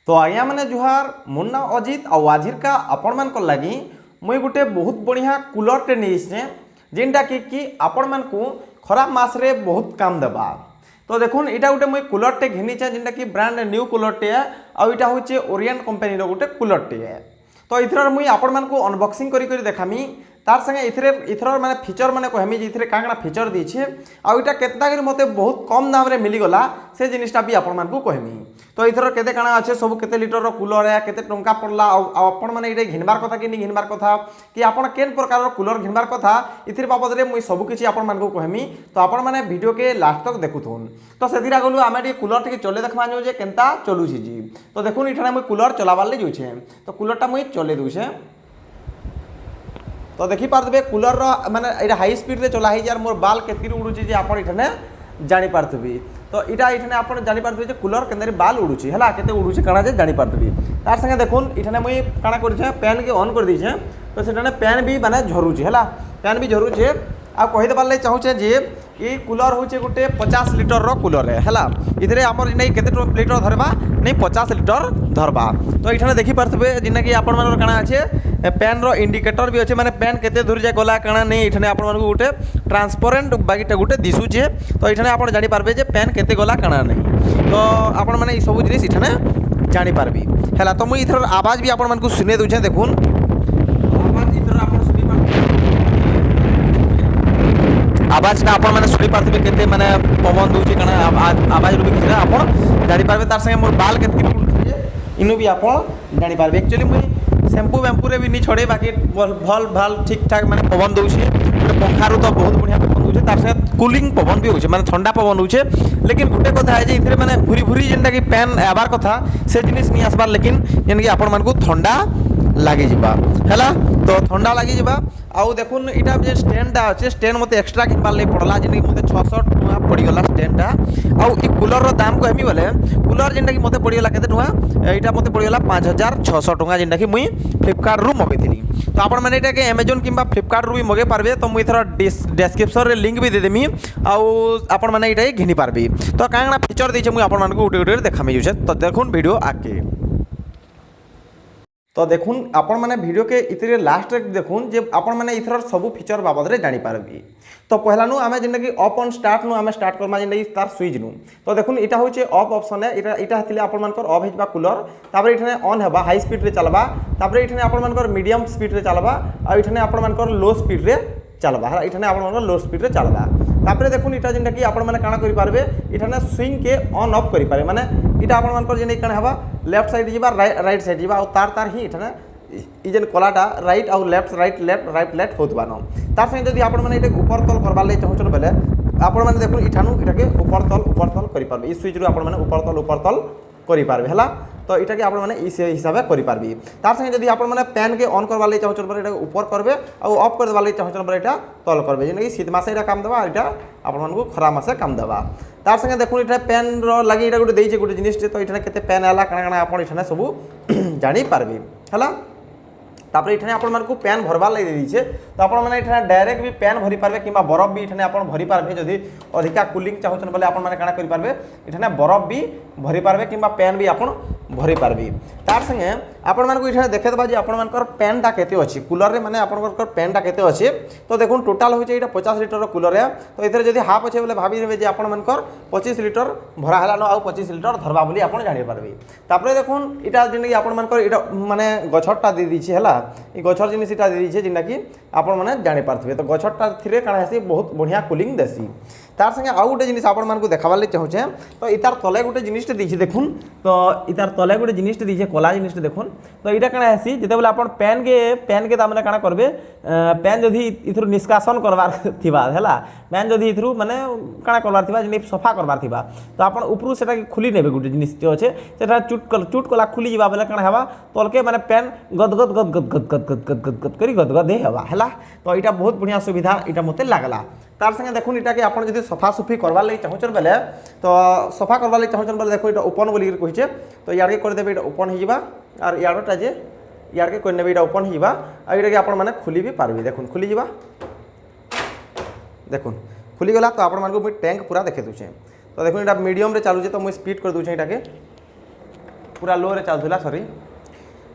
तो आज्ञा मैंने जुहार मोर ना अजित आ आजिर का आपण मान लगी मुई गोटे बहुत बढ़िया कूलरटे नहीं जेनटा कि आपण मान को खराब मासरे बहुत काम देवा। तो देखुन इटा गोटे मुई कूलरटे घिनीचे जेनटा कि ब्रांड न्यू कूलरटे आ इटा होचे ओरिएंट कंपनी गोटे कूलरटे। तो इथर मुई आपण मान को अनबॉक्सिंग करी देखामी तार संगे इथर माने फीचर माने कहमी जे इथरे कांगना फीचर दीछे आ इटा केतना करी मते बहुत कम दाम रे मिली गला से जिनिसटा भी आपण मान को कहमी। तो इथर केते काना अच्छे सब केते लीटर रो कूलर है केते टंका पड़ला आपण माने इटे घिनबार कथा कि नहीं घिनबार कथा कि आपण केन प्रकार रो कूलर घिनबार कथा इथिर बाबद रे मुई सब किछि आपण मान को कहमी। तो आपण माने वीडियो के लास्ट तक देखुथुन। तो सेदिरा गलु आमे टी कूलर टी चले देखमा जे केनता चलुछि जी। तो देखुन इठाने मुई कूलर चलाबार ले जोछे तो कूलरटा मुई चले दूछे। तो देखी पारे कूलर माने ये हाई स्पीड रे चला यार मोर बाल केतकी उड़ुची आपड़ इठाने जानी पार्थबी। तो इटा इठाने आप जानी पार्थबे जे कूलर केंदरी बाल उड़ुची है केते उड़ुची काना जे जानी पार्थबी। तार संगे देखुन इठाने मुई काना करिछे पैन के ऑन कर दीछे तो सेठाने पैन भी माने झरुची है पैन भी झरुचे आ कहि देबार ले चाहूचे जे ये कूलर होचे गोटे 50 लिटर रो कूलर है इधरे आमर नै केते लिटर धरबा नै 50 लिटर धरबा। तो इठाने देखि पार्थबे जिना कि आपण मानर काना আছে पैन रो इंडिकेटर भी अच्छे माने पैन केते दूर जाय गला काना नै इठाने आपण मानकु गोटे ट्रांसपेरेंट बाकीटा गोटे दिसुचे। तो इठाने आपण जानि पारबे जे पैन केते गला काना नै। तो आपण माने ई सब जिनिस इठाने जानि पारबी हैला। तो मुई इथर आवाज भी आपण मानकु सुने दोछे देखुन आवाज इथर आपण सुनि पारबे आवाजटा आपण माने सुनि पारथिबे केते माने पवन दोछि काना आवाज रुबी किछरा आपण जानि पारबे। तार संगे मोर बाल केतकी उड़ुछि इनु भी आपण जानि पारबे। एक्चुअली मुई शैम्पू वैम्पू रे भी नहीं छड़े बाकी भल भल ठीक ठाक माने पवन दौचे पंखारू तो बहुत बढ़िया पवन दौचे तार संगे कूलिंग पवन भी होचे माने ठंडा पवन होचे। लेकिन गोटे कथा है जे इथरे माने भूरी भूरी जेनटा कि पैन आबार कथा से जिनिस नहीं आसबार लेकिन जेन कि आपण मानकु ठंडा लगी जिबा हैला। तो ठंडा लगी जिबा आउ देखुन इटा जे स्टैंडटा अच्छे स्टैंड मते एक्स्ट्रा किनबार ले पड़ला जेन कि मते 600 टका पड़ी गला स्टैंडटा। आउ ई कूलर रो दाम को हेमी बोले कूलर जेनटा कि मते पड़ी गला केते टका इटा मते पड़ी गला 5600 टका जेनटा कि मुई फ्लिपकार्ट रु मगैथिली। तो आपण माने इटा के अमेजन किंबा फ्लिपकार्ट रु भी मगे पारबे। तो मुई थरा डिस्क्रिप्शन रे लिंक भी दे देमी आउ आपण माने इटा घिनी पारबे। तो कांगना फीचर दैछे मुई आपण मानकु उटे उटे देखामी जोछे। तो देखुन वीडियो आके तो देखुन आपण माने वीडियो के इतरे लास्ट रे देखुन जे आपण माने इथर सब फीचर बाबद रे जानि पारबी। तो पहला नु आमे जेन कि ऑफ ऑन स्टार्ट नु आमे स्टार्ट करमा जेन कि तार स्विच नु। तो देखुन इटा होचे ऑफ ऑप्शन है इटा हथिले आपण मानकर ऑफ हेबा कूलर तापर इठने ऑन हेबा हाई स्पीड रे चलबा तापर इठने आपण मानकर मीडियम स्पीड रे चलबा आ इठने आपण मानकर लो स्पीड रे चलबा इठने आपण मानकर लो स्पीड रे चलबा। तापर देखुन इटा जेनटा कि आपण माने काना करि पारबे इठने स्विंग के ऑन ऑफ करि पारे माने इटा आपण मानकर जेन काना हेबा लेफ्ट साइड जिबा राइट साइड जिबा और तार ही इठने ई जेन कलाटा राइट और लेफ्ट राइट लेफ्ट होतबा न। तार संगे जदि आपण माने इटा ऊपर तल करबा ले चाहछन बेले आपण माने देखुन इठानु इटाके ऊपर तल करि पारबे ई स्विच रु आपण माने ऊपर तल करि पारबे हैला। तो इटा के आपण माने इस हिसाब से करि पारबी। तार संगे जदि आपण माने पैन के ऑन करबा ले चाहछन बेले इटा ऊपर करबे और ऑफ कर देबा ले चाहछन बेले इटा तल करबे जेन कि शीत मासे इटा काम देबा इटा आपण मानकु खरा मासे काम देबा। तार संगे देखुन इटा पैन रो लागि इटा गोटे देइछे गोटे जिनिस तो इठने केते पैन आला काना काना आपण इठने सब जानि पारबी हैला। तापर इठने आपण मानकु पैन भरबार लागि दीछे तो आपण माने इठने डायरेक्ट भी पैन भरी पारबे किंबा बरफ भी इठने आपण भरी पारबे जदि अधिका कूलिंग चाहछन बोले आपण माने काना करि पारबे इठने बरफ भी भरी पारबे किंबा पैन भी आपण भरी पारबे। तार संगे आपण मानकु इठने देखे दबा जे आपण मानकर पैनटा केते अछि कूलर रे माने आपण मानकर पैनटा केते अछि। तो देखुन टोटल होचे इटा 50 लिटर रो कूलर है। तो इधर जदि हाफ अछि बोले भाबी देबे जे आपण मानकर 25 लिटर भरा हला न आउ 25 लिटर धरबा बोली आपण जानि पारबे। तापर देखुन इटा जेन कि आपण मानकर इटा माने गछटा दे दिछि हला ई गछर जिनिस इटा दे दिछि जेना कि आपण माने जानि पारथिबे। तो गछटा थिरे काना हेसी बहुत बढ़िया कूलिंग देसी। तार संगे आउ गोटे जिनिस आपण मानकु देखाबार ले चाहूछे तो इतार तले गोटे जिनिस दिछि देखुन। तो इतार तले गोटे जिनिस दिछि कोला जिनिस देखुन। तो इटा काना हेसी जते बेले आपण पैन के तामने काना करबे पैन जदि इथरु निष्कासन करबार थिबा हैला पैन जदि इथरु माने काना करबार थिबा जेनि सफा करबार थिबा तो आपण उपरु सेटा खुली नेबे गोटे जिनिस जे अछि सेटा चुट कला खुली जिबा बेले काना हेबा तलके माने पैन गद करी गद दे हेबा हैला। तो इटा बहुत बढ़िया सुविधा इटा मते लागला। तार संगे देखुन इटा के आपण जदि सफा सुफी करबार लागि चाहछन बेले तो सफा करबार लागि चाहछन बेले देखो इटा ओपन बोली कहिछे तो यार के कर देबे इटा ओपन हो जिबा और यारटा जे यार के कोइ नेबे इटा ओपन हो जिबा आ इटा के आपण माने खुली भी पारबे देखुन खुली जिबा देखुन खुली गला। तो आपण मानकु टैंक पूरा देखे दुछे। तो देखुन इटा मीडियम रे चालू जे तो मु स्पीड कर दुछे इटा के पूरा लो रे चलुला सॉरी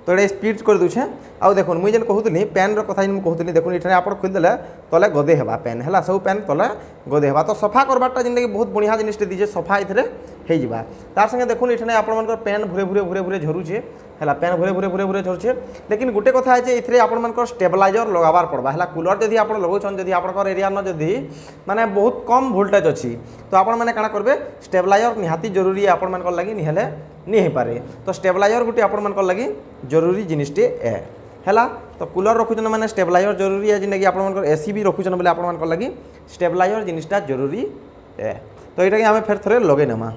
तो ये स्पीड कर दूचे आउ देखो मुझे जेन कहूली पेन रहा कहूली देखो ये आप खोलदेले तले गदे हेबा पेन है सब पेन तले गदे हेबा तो सफा करवाटा जिनकी बहुत बढ़िया जिनटे दीजे सफा ये हो तार संगे देखो ये आप पेन भूरे भूरे भूरे भूरे झरुचे है पेन भूरे भूरे भूरे भूरे झरुचे लेकिन गोटे कथा है ये आप स्टेबलाइजर लगाबार पड़वा है कूलर जब आप लगाऊन जब आप एरिया न जदि माने बहुत कम वोल्टेज अच्छी तो आप मैंने काଣା करेंगे स्टेबलाइजर निहाती जरूरी है आपण मानकर लगी निहले नहीं हो पारे तो स्टेबलाइजर गोटे आपण मानकर लगी जरूरी जिनिसटे है तो कूलर रखुचन मैंने स्टेबलाइजर जरूरी है जिनकी आप एसी भी रखुचन बोले आपण मानकर लगी स्टेबलाइजर जिनिसटा जरूरी है तो यहाँ आम फेर थे लगे नमा